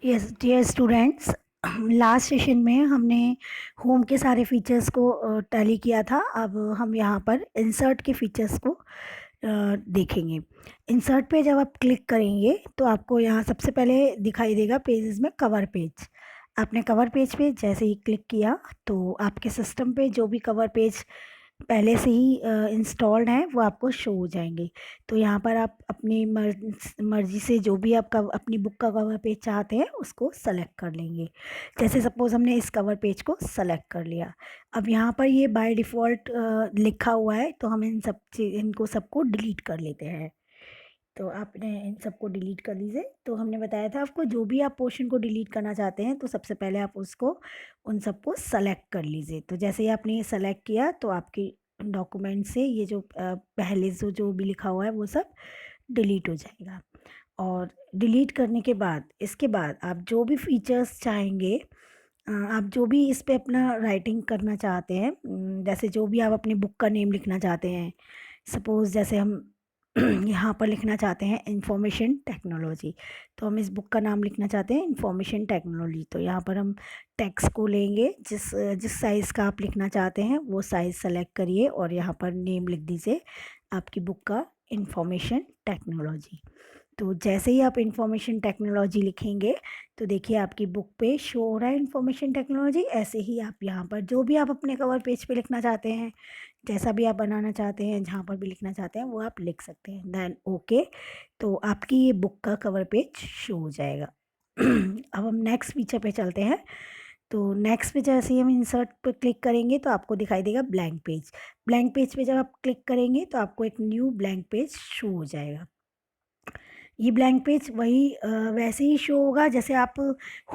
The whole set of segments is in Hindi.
Yes dear students, last session में हमने होम के सारे फीचर्स को टैली किया था। अब हम यहाँ पर इंसर्ट के फीचर्स को देखेंगे। इंसर्ट पे जब आप क्लिक करेंगे तो आपको यहाँ सबसे पहले दिखाई देगा पेजेस में कवर पेज। आपने कवर पेज पे जैसे ही क्लिक किया तो आपके सिस्टम पे जो भी कवर पेज पहले से ही इंस्टॉल्ड हैं वो आपको शो हो जाएंगे। तो यहाँ पर आप अपनी मर्ज़ी से जो भी आप अपनी बुक का कवर पेज चाहते हैं उसको सेलेक्ट कर लेंगे। जैसे सपोज़ हमने इस कवर पेज को सेलेक्ट कर लिया। अब यहाँ पर ये बाय डिफ़ॉल्ट लिखा हुआ है तो हम इनको सबको डिलीट कर लेते हैं। तो आपने इन सबको डिलीट कर लीजिए। तो हमने बताया था आपको जो भी आप पोर्शन को डिलीट करना चाहते हैं तो सबसे पहले आप उसको उन सबको सेलेक्ट कर लीजिए। तो जैसे ही आपने ये सेलेक्ट किया तो आपके डॉक्यूमेंट से ये जो पहले जो भी लिखा हुआ है वो सब डिलीट हो जाएगा। और डिलीट करने के बाद इसके बाद आप जो भी फीचर्स चाहेंगे, आप जो भी इस पे अपना राइटिंग करना चाहते हैं, जैसे जो भी आप अपनी बुक का नेम लिखना चाहते हैं, सपोज़ जैसे हम यहाँ पर लिखना चाहते हैं इंफॉर्मेशन टेक्नोलॉजी। तो हम इस बुक का नाम लिखना चाहते हैं इंफॉर्मेशन टेक्नोलॉजी। तो यहाँ पर हम टेक्स्ट को लेंगे, जिस जिस साइज़ का आप लिखना चाहते हैं वो साइज़ सेलेक्ट करिए और यहाँ पर नेम लिख दीजिए आपकी बुक का इंफॉर्मेशन टेक्नोलॉजी। तो जैसे ही आप इंफॉर्मेशन टेक्नोलॉजी लिखेंगे तो देखिए आपकी बुक पे शो हो रहा है इंफॉर्मेशन टेक्नोलॉजी। ऐसे ही आप यहाँ पर जो भी आप अपने कवर पेज पे लिखना चाहते हैं, जैसा भी आप बनाना चाहते हैं, जहाँ पर भी लिखना चाहते हैं वो आप लिख सकते हैं। देन ओके, तो आपकी ये बुक का कवर पेज शो हो जाएगा। अब हम नेक्स्ट फीचर पे चलते हैं। तो नेक्स्ट पे जैसे ही हम इंसर्ट पे क्लिक करेंगे तो आपको दिखाई देगा ब्लैंक पेज। ब्लैंक पेज पे जब आप क्लिक करेंगे तो आपको एक न्यू ब्लैंक पेज शो हो जाएगा। ये ब्लैंक पेज वही वैसे ही शो होगा जैसे आप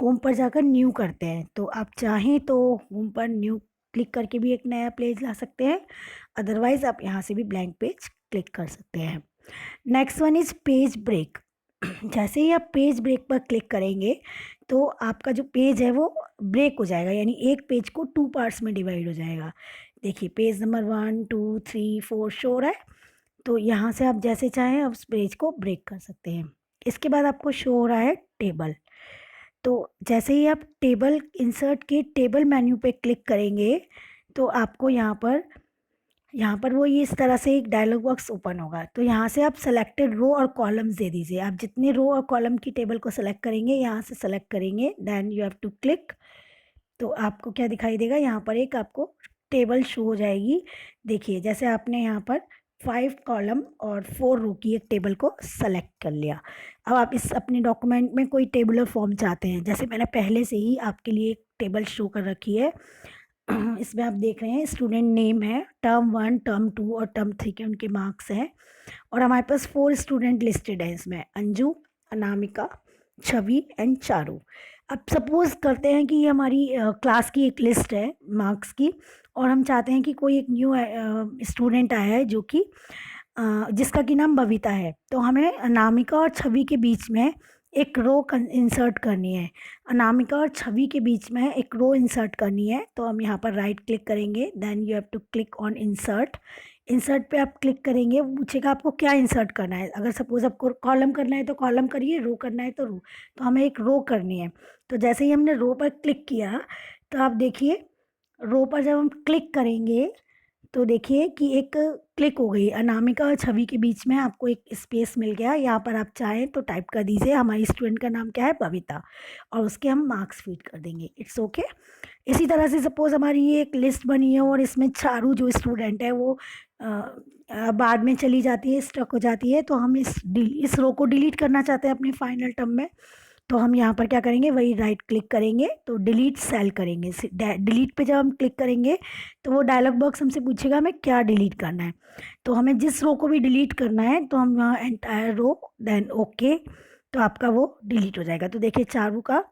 होम पर जाकर न्यू करते हैं। तो आप चाहें तो होम पर न्यू क्लिक करके भी एक नया पेज ला सकते हैं, अदरवाइज़ आप यहाँ से भी ब्लैंक पेज क्लिक कर सकते हैं। Next one is page break. जैसे ही आप पेज ब्रेक पर क्लिक करेंगे तो आपका जो पेज है वो ब्रेक हो जाएगा, यानी एक पेज को 2 पार्ट्स में डिवाइड हो जाएगा। देखिए पेज नंबर 1, 2, 3, 4 शो हो रहा है। तो यहाँ से आप जैसे चाहें आप उस पेज को ब्रेक कर सकते हैं। इसके बाद आपको शो हो रहा है टेबल। तो जैसे ही आप टेबल इंसर्ट के टेबल मेन्यू पे क्लिक करेंगे तो आपको यहाँ पर वो ये इस तरह से एक डायलॉग बॉक्स ओपन होगा। तो यहाँ से आप सेलेक्टेड रो और कॉलम्स दे दीजिए। आप जितने रो और कॉलम की टेबल को सेलेक्ट करेंगे यहाँ से सेलेक्ट करेंगे, then you have to click. तो आपको क्या दिखाई देगा, यहाँ पर एक आपको टेबल शो हो जाएगी। देखिए जैसे आपने यहाँ पर 5 कॉलम और 4 रो की एक टेबल को सेलेक्ट कर लिया। अब आप इस अपने डॉक्यूमेंट में कोई टेबुलर फॉर्म चाहते हैं, जैसे मैंने पहले से ही आपके लिए एक टेबल शो कर रखी है। इसमें आप देख रहे हैं स्टूडेंट नेम है, टर्म 1, टर्म 2 और टर्म 3 के उनके मार्क्स हैं। और हमारे पास 4 स्टूडेंट लिस्टेड हैं इसमें, अंजू, अनामिका, छवि एंड चारू। अब सपोज़ करते हैं कि ये हमारी क्लास की एक लिस्ट है मार्क्स की, और हम चाहते हैं कि कोई एक न्यू स्टूडेंट आया है जो कि जिसका कि नाम बबीता है। तो हमें अनामिका और छवि के बीच में एक रो इंसर्ट करनी है। अनामिका और छवि के बीच में एक रो इंसर्ट करनी है। तो हम यहाँ पर राइट क्लिक करेंगे, then you have to click on insert. Insert पे आप क्लिक करेंगे, वो पूछेगा आपको क्या इंसर्ट करना है। अगर सपोज़ आपको कॉलम करना है तो कॉलम करिए, रो करना है तो रो। तो हमें एक रो करनी है। तो जैसे ही हमने रो पर क्लिक किया तो आप देखिए रो पर जब हम क्लिक करेंगे तो देखिए कि एक क्लिक हो गई, अनामिका और छवि के बीच में आपको एक स्पेस मिल गया। यहाँ पर आप चाहें तो टाइप कर दीजिए हमारी स्टूडेंट का नाम क्या है, बबीता, और उसके हम मार्क्स फीड कर देंगे। It's okay. इसी तरह से सपोज़ हमारी ये एक लिस्ट बनी है और इसमें चारू जो स्टूडेंट है वो बाद में चली जाती है, स्टक हो जाती है। तो हम इस रो को डिलीट करना चाहते हैं अपनी फाइनल टर्म में। तो हम यहाँ पर क्या करेंगे, वही राइट क्लिक करेंगे तो डिलीट सेल करेंगे। डिलीट पे जब हम क्लिक करेंगे तो वो डायलॉग बॉक्स हमसे पूछेगा हमें क्या डिलीट करना है। तो हमें जिस रो को भी डिलीट करना है तो हम यहाँ एंटायर रो, देन ओके, तो आपका वो डिलीट हो जाएगा। तो देखिए चारू का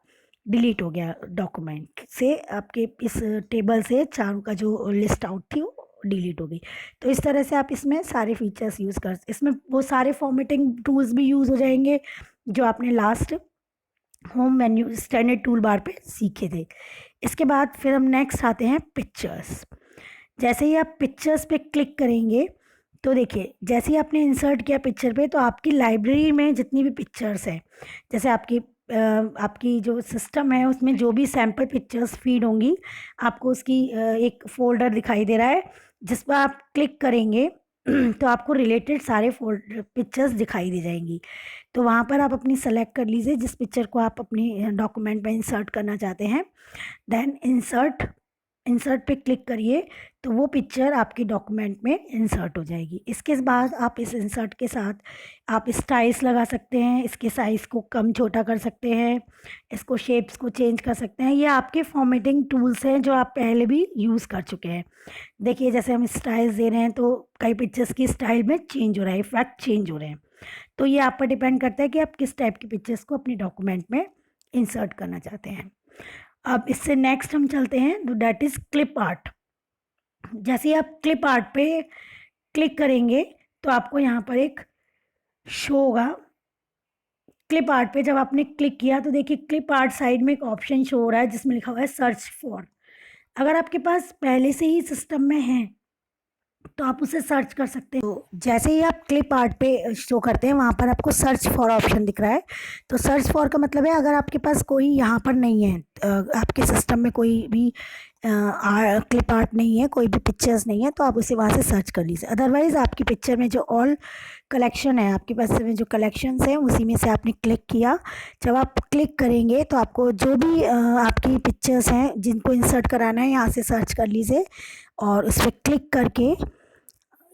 डिलीट हो गया, डॉक्यूमेंट से आपके इस टेबल से चारू का जो लिस्ट आउट थी वो डिलीट हो गई। तो इस तरह से आप इसमें सारे फीचर्स यूज़ कर, इसमें वो सारे फॉर्मेटिंग टूल्स भी यूज़ हो जाएंगे जो आपने last home menu standard tool bar पे सीखे थे। इसके बाद फिर हम नेक्स्ट आते हैं पिक्चर्स। जैसे ही आप पिक्चर्स पे क्लिक करेंगे तो देखिए जैसे ही आपने इंसर्ट किया पिक्चर पे तो आपकी लाइब्रेरी में जितनी भी पिक्चर्स हैं, जैसे आपकी आपकी जो सिस्टम है उसमें जो भी सैम्पल पिक्चर्स फीड होंगी, आपको उसकी एक फ़ोल्डर दिखाई दे रहा है, जिस पर आप क्लिक करेंगे तो आपको रिलेटेड सारे पिक्चर्स दिखाई दे जाएंगी। तो वहाँ पर आप अपनी सेलेक्ट कर लीजिए जिस पिक्चर को आप अपनी डॉक्यूमेंट में इंसर्ट करना चाहते हैं। देन इंसर्ट इंसर्ट पे क्लिक करिए, तो वो पिक्चर आपके डॉक्यूमेंट में इंसर्ट हो जाएगी। इसके बाद आप इस इंसर्ट के साथ आप स्टाइल्स लगा सकते हैं, इसके साइज़ को कम छोटा कर सकते हैं, इसको शेप्स को चेंज कर सकते हैं। ये आपके फॉर्मेटिंग टूल्स हैं जो आप पहले भी यूज़ कर चुके हैं। देखिए जैसे हम स्टाइल्स दे रहे हैं तो कई पिक्चर्स की स्टाइल में चेंज हो रहा है, इफेक्ट चेंज हो रहे हैं। तो ये आप पर डिपेंड करता है कि आप किस टाइप की पिक्चर्स को अपने डॉक्यूमेंट में इंसर्ट करना चाहते हैं। अब इससे नेक्स्ट हम चलते हैं, दैट इज़ क्लिप आर्ट। जैसे ही आप क्लिप आर्ट पे क्लिक करेंगे तो आपको यहाँ पर एक शो होगा। क्लिप आर्ट पे जब आपने क्लिक किया तो देखिए क्लिप आर्ट साइड में एक ऑप्शन शो हो रहा है जिसमें लिखा हुआ है सर्च फॉर। अगर आपके पास पहले से ही सिस्टम में है तो आप उसे सर्च कर सकते हैं। तो जैसे ही आप क्लिप आर्ट पे शो करते हैं वहाँ पर आपको सर्च फॉर ऑप्शन दिख रहा है। तो सर्च फॉर का मतलब है अगर आपके पास कोई यहाँ पर नहीं है, आपके सिस्टम में कोई भी क्लिप आर्ट नहीं है, कोई भी पिक्चर्स नहीं है, तो आप उसे वहाँ से सर्च कर लीजिए। अदरवाइज़ आपकी पिक्चर में जो ऑल कलेक्शन है, आपके पास में जो कलेक्शंस हैं उसी में से आपने क्लिक किया। जब आप क्लिक करेंगे तो आपको जो भी आपकी पिक्चर्स हैं जिनको इंसर्ट कराना है यहाँ से सर्च कर लीजिए और उस पर क्लिक करके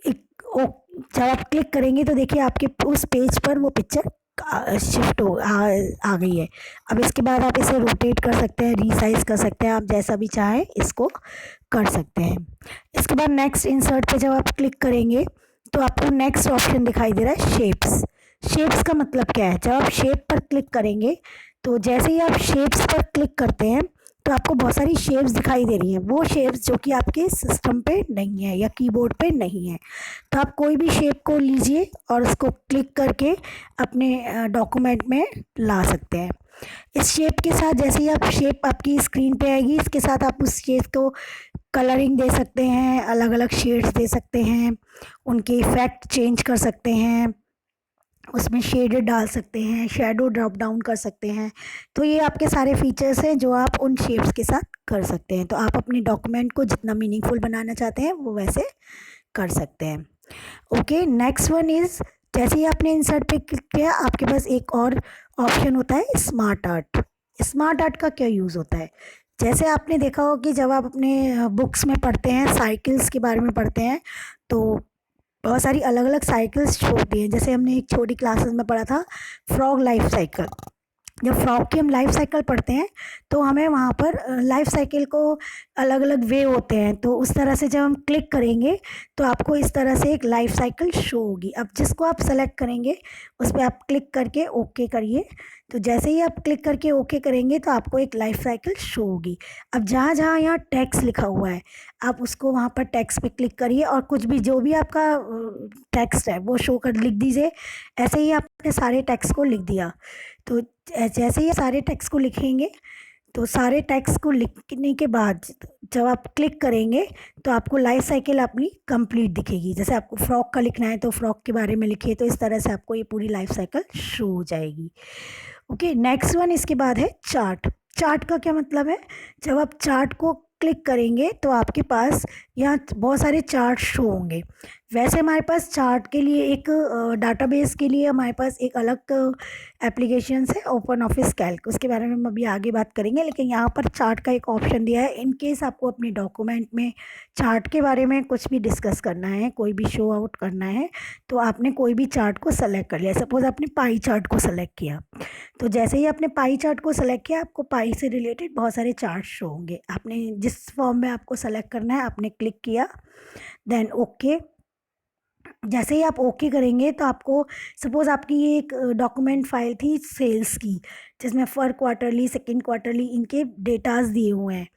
जब आप क्लिक करेंगे तो देखिए आपके उस पेज पर वो पिक्चर शिफ्ट आ गई है। अब इसके बाद आप इसे रोटेट कर सकते हैं, रीसाइज कर सकते हैं, आप जैसा भी चाहें इसको कर सकते हैं। इसके बाद नेक्स्ट इंसर्ट पे जब आप क्लिक करेंगे तो आपको नेक्स्ट ऑप्शन दिखाई दे रहा है शेप्स। शेप्स का मतलब क्या है, जब आप शेप पर क्लिक करेंगे तो जैसे ही आप शेप्स पर क्लिक करते हैं तो आपको बहुत सारी शेप्स दिखाई दे रही हैं, वो शेप्स जो कि आपके सिस्टम पे नहीं है या कीबोर्ड पे नहीं है। तो आप कोई भी शेप को लीजिए और उसको क्लिक करके अपने डॉक्यूमेंट में ला सकते हैं। इस शेप के साथ जैसे ही आप शेप आपकी स्क्रीन पे आएगी, इसके साथ आप उस शेप को कलरिंग दे सकते हैं, अलग अलग शेड्स दे सकते हैं, उनके इफ़ेक्ट चेंज कर सकते हैं, उसमें शेडेड डाल सकते हैं, शैडो ड्रॉप डाउन कर सकते हैं। तो ये आपके सारे फीचर्स हैं जो आप उन शेप्स के साथ कर सकते हैं। तो आप अपने डॉक्यूमेंट को जितना मीनिंगफुल बनाना चाहते हैं वो वैसे कर सकते हैं। ओके, नेक्स्ट वन इज़ जैसे ही आपने इंसर्ट पे क्लिक किया आपके पास एक और ऑप्शन होता है स्मार्ट आर्ट। स्मार्ट आर्ट का क्या यूज़ होता है, जैसे आपने देखा हो कि जब आप अपने बुक्स में पढ़ते हैं, साइकिल्स के बारे में पढ़ते हैं, तो बहुत सारी अलग अलग साइकिल्स होती हैं। जैसे हमने एक छोटी क्लासेस में पढ़ा था फ्रॉग लाइफ साइकिल। जब फ्रॉग की हम लाइफ साइकिल पढ़ते हैं तो हमें वहाँ पर लाइफ साइकिल को अलग अलग वे होते हैं, तो उस तरह से जब हम क्लिक करेंगे तो आपको इस तरह से एक लाइफ साइकिल शो होगी। अब जिसको आप सेलेक्ट करेंगे उस पर आप क्लिक करके ओके करिए। तो जैसे ही आप क्लिक करके ओके करेंगे तो आपको एक लाइफ साइकिल शो होगी। अब जहाँ जहाँ यहाँ टैक्स लिखा हुआ है आप उसको वहाँ पर टैक्स पे क्लिक करिए और कुछ भी जो भी आपका टेक्स्ट है वो शो कर लिख दीजिए। ऐसे ही आपने सारे टेक्स्ट को लिख दिया। तो जैसे ही सारे टेक्स्ट को लिखेंगे तो सारे टेक्स्ट को लिखने के बाद जब आप क्लिक करेंगे तो आपको लाइफ साइकिल अपनी कंप्लीट दिखेगी। जैसे आपको फ्रॉक का लिखना है तो फ्रॉक के बारे में लिखिए, तो इस तरह से आपको ये पूरी लाइफ साइकिल शो हो जाएगी। ओके, नेक्स्ट वन इसके बाद है चार्ट। चार्ट का क्या मतलब है, जब आप चार्ट को क्लिक करेंगे तो आपके पास यहाँ बहुत सारे चार्ट शो होंगे। वैसे हमारे पास चार्ट के लिए एक डाटाबेस के लिए हमारे पास एक अलग एप्लीकेशंस है ओपन ऑफिस कैल्क, उसके बारे में हम अभी आगे बात करेंगे। लेकिन यहाँ पर चार्ट का एक ऑप्शन दिया है, इन केस आपको अपने डॉक्यूमेंट में चार्ट के बारे में कुछ भी डिस्कस करना है, कोई भी शो आउट करना है, तो आपने कोई भी चार्ट को सेलेक्ट कर लिया। सपोज़ आपने पाई चार्ट को सेलेक्ट किया, तो जैसे ही आपने पाई चार्ट को सेलेक्ट किया आपको पाई से रिलेटेड बहुत सारे चार्ट शो होंगे। आपने जिस फॉर्म में आपको सेलेक्ट करना है आपने क्लिक किया, देन ओके। जैसे ही आप ओके करेंगे तो आपको सपोज़ आपकी ये एक डॉक्यूमेंट फाइल थी सेल्स की, जिसमें फर क्वार्टरली, सेकंड क्वार्टरली इनके डेटाज दिए हुए हैं।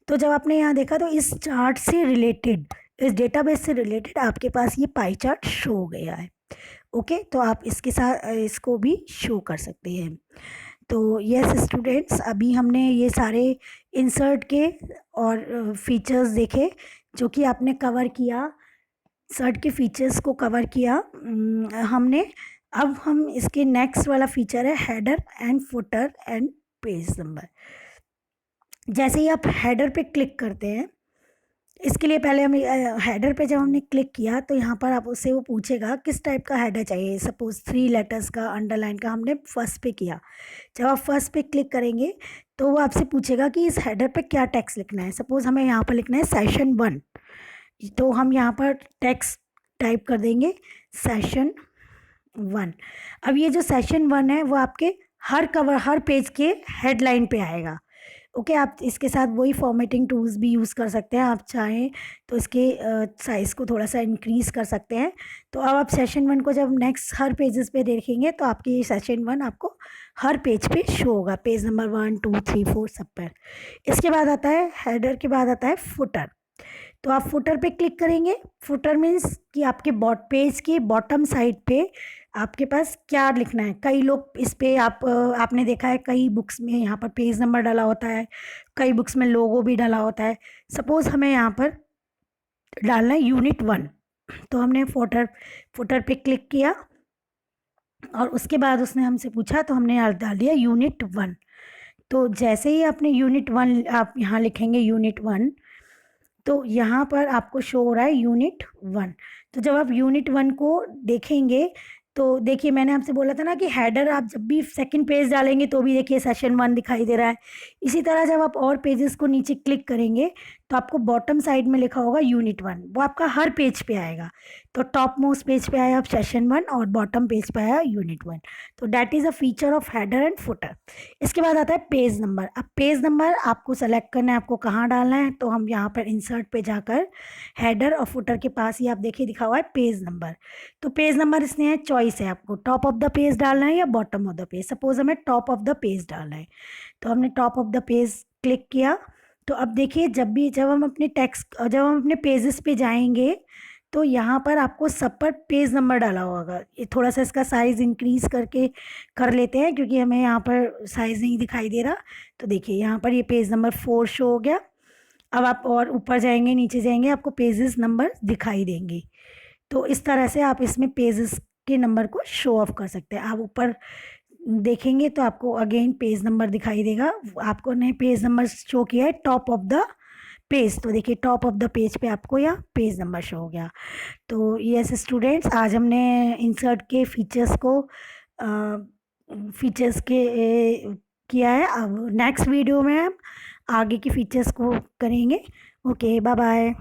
तो जब आपने यहाँ देखा तो इस चार्ट से रिलेटेड, इस डेटाबेस से रिलेटेड आपके पास ये पाई चार्ट शो हो गया है। ओके, तो आप इसके साथ इसको भी शो कर सकते हैं। तो यस स्टूडेंट्स, अभी हमने ये सारे इंसर्ट के और फीचर्स देखे जो कि आपने कवर किया, सर्ट के फीचर्स को कवर किया हमने। अब हम इसके नेक्स्ट वाला फीचर है header and footer and page number. जैसे ही आप हेडर पे क्लिक करते हैं, इसके लिए पहले हम हेडर पे जब हमने क्लिक किया तो यहाँ पर आप उससे वो पूछेगा किस टाइप का हेडर चाहिए। सपोज़ 3 लेटर्स का, अंडरलाइन का, हमने फर्स्ट पे किया। जब आप फर्स्ट पे क्लिक करेंगे तो वो आपसे पूछेगा कि इस हेडर पे क्या टेक्स्ट लिखना है। सपोज़ हमें यहाँ पर लिखना है सेशन 1, तो हम यहाँ पर टेक्स्ट टाइप कर देंगे सेशन 1। अब ये जो सेशन 1 है वो आपके हर पेज के हेडलाइन पे आएगा। ओके, आप इसके साथ वही फॉर्मेटिंग टूल्स भी यूज़ कर सकते हैं। आप चाहें तो इसके साइज़ को थोड़ा-सा इंक्रीज़ कर सकते हैं। तो अब आप सेशन 1 को जब नेक्स्ट हर पेजेस पे देखेंगे तो आपकी ये सेशन 1 आपको हर पेज पे शो होगा, पेज नंबर 1, 2, 3, 4 सब पर। इसके बाद आता है हेडर के बाद आता है फुटर। तो आप फुटर पे क्लिक करेंगे। फुटर मीन्स कि आपके पेज के बॉटम साइड पे आपके पास क्या लिखना है। कई लोग इस पे आपने देखा है कई बुक्स में यहाँ पर पेज नंबर डाला होता है, कई बुक्स में लोगो भी डाला होता है। सपोज़ हमें यहाँ पर डालना है यूनिट 1, तो हमने फुटर फुटर पे क्लिक किया और उसके बाद उसने हमसे पूछा तो हमने यहाँ डाल दिया यूनिट 1। तो जैसे ही आपने यूनिट 1 आप यहाँ लिखेंगे यूनिट 1, तो यहाँ पर आपको शो हो रहा है यूनिट 1। तो जब आप यूनिट 1 को देखेंगे तो देखिए मैंने आपसे बोला था ना कि हेडर आप जब भी सेकंड पेज डालेंगे तो भी देखिए सेशन 1 दिखाई दे रहा है। इसी तरह जब आप और पेजेस को नीचे क्लिक करेंगे तो आपको बॉटम साइड में लिखा होगा यूनिट 1, वो आपका हर पेज पे आएगा। तो टॉप मोस्ट पेज पे आया आप सेशन 1 और बॉटम पेज पे आया यूनिट 1। तो that is a feature of header and footer. इसके बाद आता है पेज नंबर। अब पेज नंबर आपको सेलेक्ट करना है, आपको कहाँ डालना है। तो हम यहाँ पर इंसर्ट पे जाकर हेडर और फुटर के पास ही आप देखिए लिखा हुआ है पेज नंबर। तो पेज नंबर इसमें है, चॉइस है आपको टॉप ऑफ द पेज डालना है या bottom of the page. Suppose हमें टॉप ऑफ द पेज डालना है, तो हमने top of the page click किया। तो अब देखिए जब हम अपने पेजेस पे जाएंगे तो यहाँ पर आपको सब पर पेज नंबर डाला होगा। ये थोड़ा सा इसका साइज़ इंक्रीज़ करके कर लेते हैं क्योंकि हमें यहाँ पर साइज़ नहीं दिखाई दे रहा। तो देखिए यहाँ पर ये पेज नंबर 4 शो हो गया। अब आप और ऊपर जाएंगे, नीचे जाएंगे, आपको पेजेस नंबर दिखाई देंगे। तो इस तरह से आप इसमें पेजेस के नंबर को शो ऑफ कर सकते हैं। आप ऊपर देखेंगे तो आपको अगेन पेज नंबर दिखाई देगा। आपको ने पेज नंबर शो किया है टॉप ऑफ द पेज, तो देखिए टॉप ऑफ द पेज पे आपको यहाँ पेज नंबर शो हो गया। तो यस स्टूडेंट्स, आज हमने इंसर्ट के फीचर्स के किया है। अब नेक्स्ट वीडियो में हम आगे की फीचर्स को करेंगे। Okay, bye bye.